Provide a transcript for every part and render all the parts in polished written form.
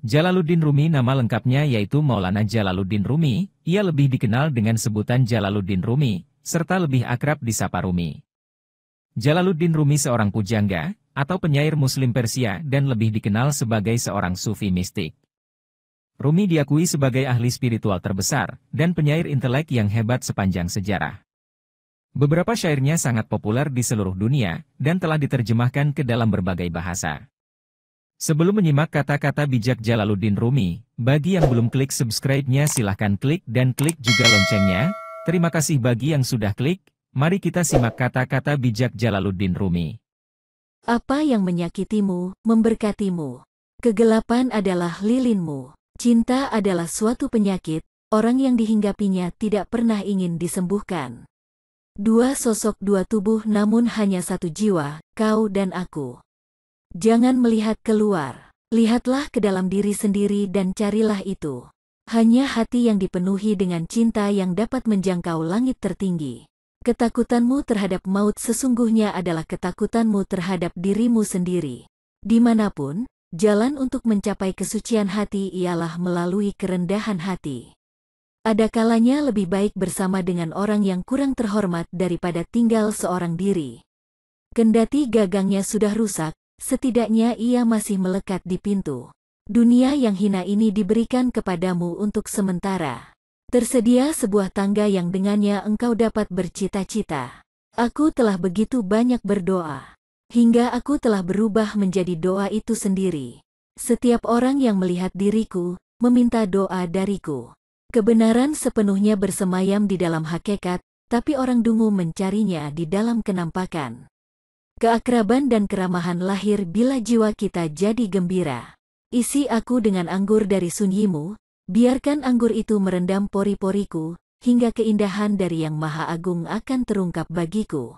Jalaluddin Rumi nama lengkapnya yaitu Maulana Jalaluddin Rumi, ia lebih dikenal dengan sebutan Jalaluddin Rumi, serta lebih akrab disapa Rumi. Jalaluddin Rumi seorang pujangga, atau penyair Muslim Persia dan lebih dikenal sebagai seorang sufi mistik. Rumi diakui sebagai ahli spiritual terbesar, dan penyair intelek yang hebat sepanjang sejarah. Beberapa syairnya sangat populer di seluruh dunia, dan telah diterjemahkan ke dalam berbagai bahasa. Sebelum menyimak kata-kata bijak Jalaluddin Rumi, bagi yang belum klik subscribe-nya silahkan klik dan klik juga loncengnya. Terima kasih bagi yang sudah klik, mari kita simak kata-kata bijak Jalaluddin Rumi. Apa yang menyakitimu, memberkatimu. Kegelapan adalah lilinmu. Cinta adalah suatu penyakit, orang yang dihinggapinya tidak pernah ingin disembuhkan. Dua sosok dua tubuh namun hanya satu jiwa, kau dan aku. Jangan melihat keluar, lihatlah ke dalam diri sendiri dan carilah itu. Hanya hati yang dipenuhi dengan cinta yang dapat menjangkau langit tertinggi. Ketakutanmu terhadap maut sesungguhnya adalah ketakutanmu terhadap dirimu sendiri. Dimanapun, jalan untuk mencapai kesucian hati ialah melalui kerendahan hati. Ada kalanya lebih baik bersama dengan orang yang kurang terhormat daripada tinggal seorang diri. Kendati gagangnya sudah rusak, setidaknya ia masih melekat di pintu. Dunia yang hina ini diberikan kepadamu untuk sementara. Tersedia sebuah tangga yang dengannya engkau dapat bercita-cita. Aku telah begitu banyak berdoa, hingga aku telah berubah menjadi doa itu sendiri. Setiap orang yang melihat diriku, meminta doa dariku. Kebenaran sepenuhnya bersemayam di dalam hakikat, tapi orang dungu mencarinya di dalam kenampakan. Keakraban dan keramahan lahir bila jiwa kita jadi gembira. Isi aku dengan anggur dari sunyimu, biarkan anggur itu merendam pori-poriku, hingga keindahan dari Yang Maha Agung akan terungkap bagiku.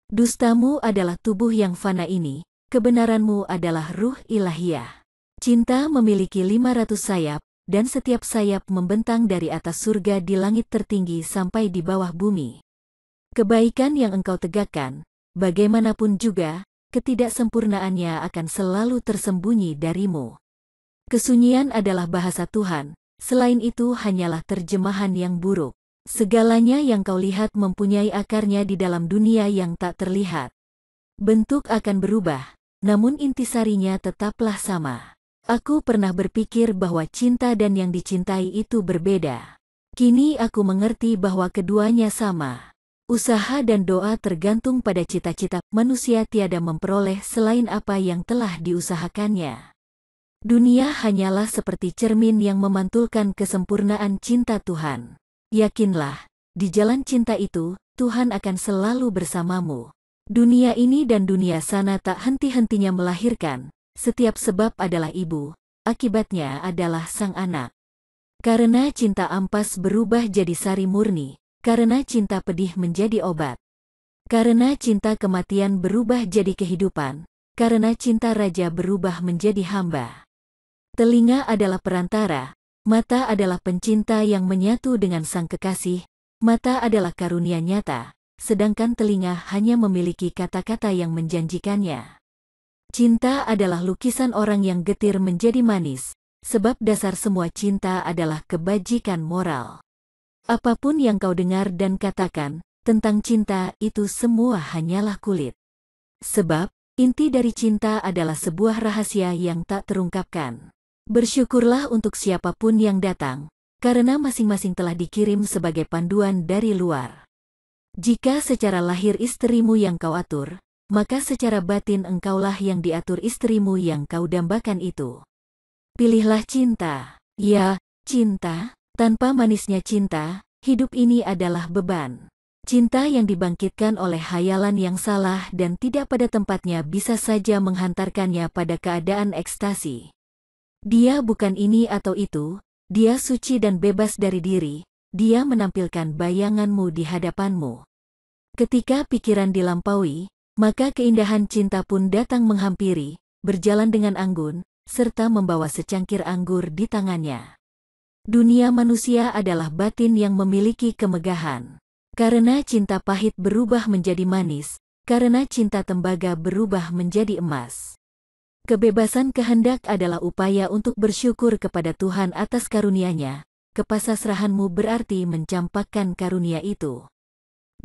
Dustamu adalah tubuh yang fana ini, kebenaranmu adalah ruh ilahiyah. Cinta memiliki 500 sayap, dan setiap sayap membentang dari atas surga di langit tertinggi sampai di bawah bumi. Kebaikan yang engkau tegakkan, bagaimanapun juga, ketidaksempurnaannya akan selalu tersembunyi darimu. Kesunyian adalah bahasa Tuhan, selain itu hanyalah terjemahan yang buruk. Segalanya yang kau lihat mempunyai akarnya di dalam dunia yang tak terlihat. Bentuk akan berubah, namun intisarinya tetaplah sama. Aku pernah berpikir bahwa cinta dan yang dicintai itu berbeda. Kini aku mengerti bahwa keduanya sama. Usaha dan doa tergantung pada cita-cita, manusia tiada memperoleh selain apa yang telah diusahakannya. Dunia hanyalah seperti cermin yang memantulkan kesempurnaan cinta Tuhan. Yakinlah, di jalan cinta itu, Tuhan akan selalu bersamamu. Dunia ini dan dunia sana tak henti-hentinya melahirkan, setiap sebab adalah ibu, akibatnya adalah sang anak. Karena cinta ampas berubah jadi sari murni. Karena cinta pedih menjadi obat. Karena cinta kematian berubah jadi kehidupan. Karena cinta raja berubah menjadi hamba. Telinga adalah perantara. Mata adalah pencinta yang menyatu dengan sang kekasih. Mata adalah karunia nyata. Sedangkan telinga hanya memiliki kata-kata yang menjanjikannya. Cinta adalah lukisan orang yang getir menjadi manis. Sebab dasar semua cinta adalah kebajikan moral. Apapun yang kau dengar dan katakan tentang cinta itu semua hanyalah kulit. Sebab, inti dari cinta adalah sebuah rahasia yang tak terungkapkan. Bersyukurlah untuk siapapun yang datang, karena masing-masing telah dikirim sebagai panduan dari luar. Jika secara lahir istrimu yang kau atur, maka secara batin engkaulah yang diatur istrimu yang kau dambakan itu. Pilihlah cinta. Ya, cinta. Tanpa manisnya cinta, hidup ini adalah beban. Cinta yang dibangkitkan oleh hayalan yang salah dan tidak pada tempatnya bisa saja menghantarkannya pada keadaan ekstasi. Dia bukan ini atau itu, dia suci dan bebas dari diri, dia menampilkan bayanganmu di hadapanmu. Ketika pikiran dilampaui, maka keindahan cinta pun datang menghampiri, berjalan dengan anggun, serta membawa secangkir anggur di tangannya. Dunia manusia adalah batin yang memiliki kemegahan. Karena cinta pahit berubah menjadi manis, karena cinta tembaga berubah menjadi emas. Kebebasan kehendak adalah upaya untuk bersyukur kepada Tuhan atas karunia-Nya. Kepasrahanmu berarti mencampakkan karunia itu.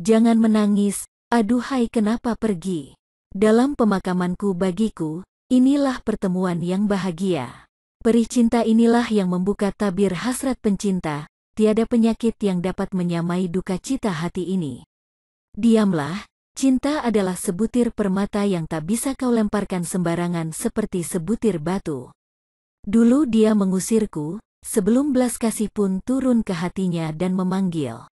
Jangan menangis, aduhai kenapa pergi. Dalam pemakamanku bagiku, inilah pertemuan yang bahagia. Perih cinta inilah yang membuka tabir hasrat pencinta, tiada penyakit yang dapat menyamai duka cita hati ini. Diamlah, cinta adalah sebutir permata yang tak bisa kau lemparkan sembarangan seperti sebutir batu. Dulu dia mengusirku, sebelum belas kasih pun turun ke hatinya dan memanggil.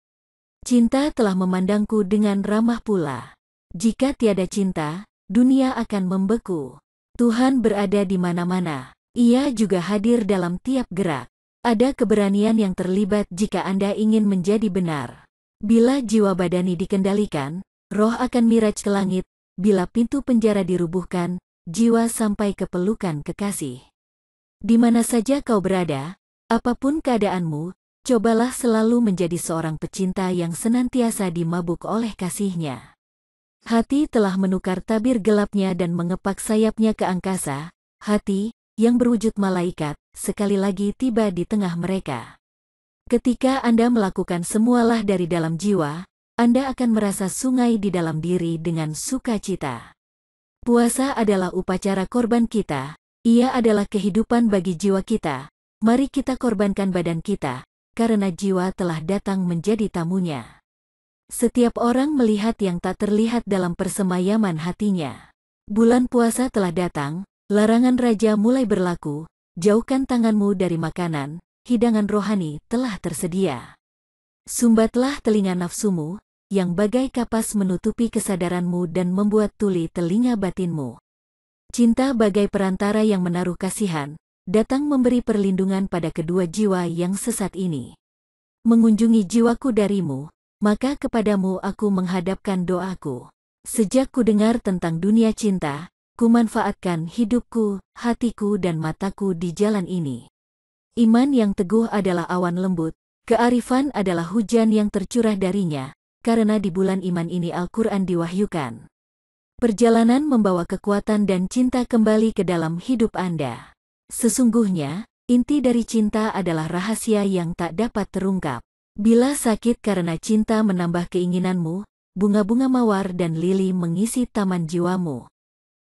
Cinta telah memandangku dengan ramah pula. Jika tiada cinta, dunia akan membeku. Tuhan berada di mana-mana. Ia juga hadir dalam tiap gerak. Ada keberanian yang terlibat jika Anda ingin menjadi benar. Bila jiwa badani dikendalikan, roh akan miraj ke langit. Bila pintu penjara dirubuhkan, jiwa sampai ke pelukan kekasih. Di mana saja kau berada, apapun keadaanmu, cobalah selalu menjadi seorang pecinta yang senantiasa dimabuk oleh kasihnya. Hati telah menukar tabir gelapnya dan mengepak sayapnya ke angkasa. Hati, yang berwujud malaikat, sekali lagi tiba di tengah mereka. Ketika Anda melakukan semualah dari dalam jiwa, Anda akan merasa sungai di dalam diri dengan sukacita. Puasa adalah upacara korban kita, ia adalah kehidupan bagi jiwa kita. Mari kita korbankan badan kita, karena jiwa telah datang menjadi tamunya. Setiap orang melihat yang tak terlihat dalam persemayaman hatinya. Bulan puasa telah datang, larangan raja mulai berlaku, jauhkan tanganmu dari makanan, hidangan rohani telah tersedia. Sumbatlah telinga nafsumu, yang bagai kapas menutupi kesadaranmu dan membuat tuli telinga batinmu. Cinta bagai perantara yang menaruh kasihan, datang memberi perlindungan pada kedua jiwa yang sesat ini. Mengunjungi jiwaku darimu, maka kepadamu aku menghadapkan doaku. Sejak ku dengar tentang dunia cinta, ku manfaatkan hidupku, hatiku dan mataku di jalan ini. Iman yang teguh adalah awan lembut, kearifan adalah hujan yang tercurah darinya, karena di bulan iman ini Al-Quran diwahyukan. Perjalanan membawa kekuatan dan cinta kembali ke dalam hidup Anda. Sesungguhnya, inti dari cinta adalah rahasia yang tak dapat terungkap. Bila sakit karena cinta menambah keinginanmu, bunga-bunga mawar dan lili mengisi taman jiwamu.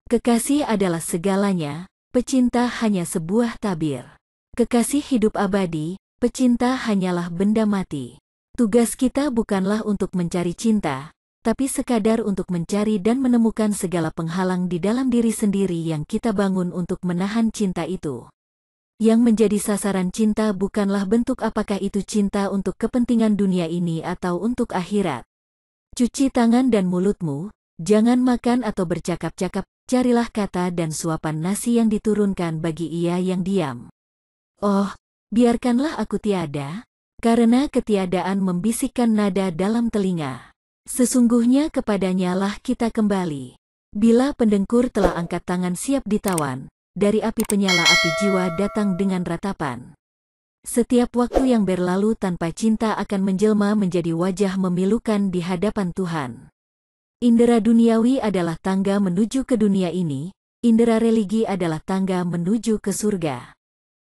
Kekasih adalah segalanya, pecinta hanya sebuah tabir. Kekasih hidup abadi, pecinta hanyalah benda mati. Tugas kita bukanlah untuk mencari cinta, tapi sekadar untuk mencari dan menemukan segala penghalang di dalam diri sendiri yang kita bangun untuk menahan cinta itu. Yang menjadi sasaran cinta bukanlah bentuk apakah itu cinta untuk kepentingan dunia ini atau untuk akhirat. Cuci tangan dan mulutmu, jangan makan atau bercakap-cakap, carilah kata dan suapan nasi yang diturunkan bagi ia yang diam. Oh, biarkanlah aku tiada, karena ketiadaan membisikkan nada dalam telinga. Sesungguhnya kepadanya lah kita kembali. Bila pendengkur telah angkat tangan siap ditawan, dari api penyala api jiwa datang dengan ratapan. Setiap waktu yang berlalu tanpa cinta akan menjelma menjadi wajah memilukan di hadapan Tuhan. Indera duniawi adalah tangga menuju ke dunia ini, indera religi adalah tangga menuju ke surga.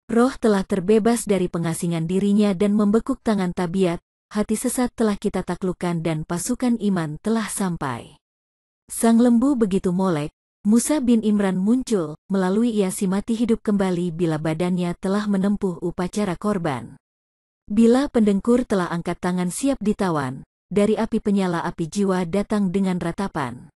Roh telah terbebas dari pengasingan dirinya dan membekuk tangan tabiat, hati sesat telah kita taklukkan dan pasukan iman telah sampai. Sang lembu begitu molek, Musa bin Imran muncul, melalui ia si mati hidup kembali bila badannya telah menempuh upacara korban. Bila pendengkur telah angkat tangan siap ditawan, dari api penyala api jiwa datang dengan ratapan.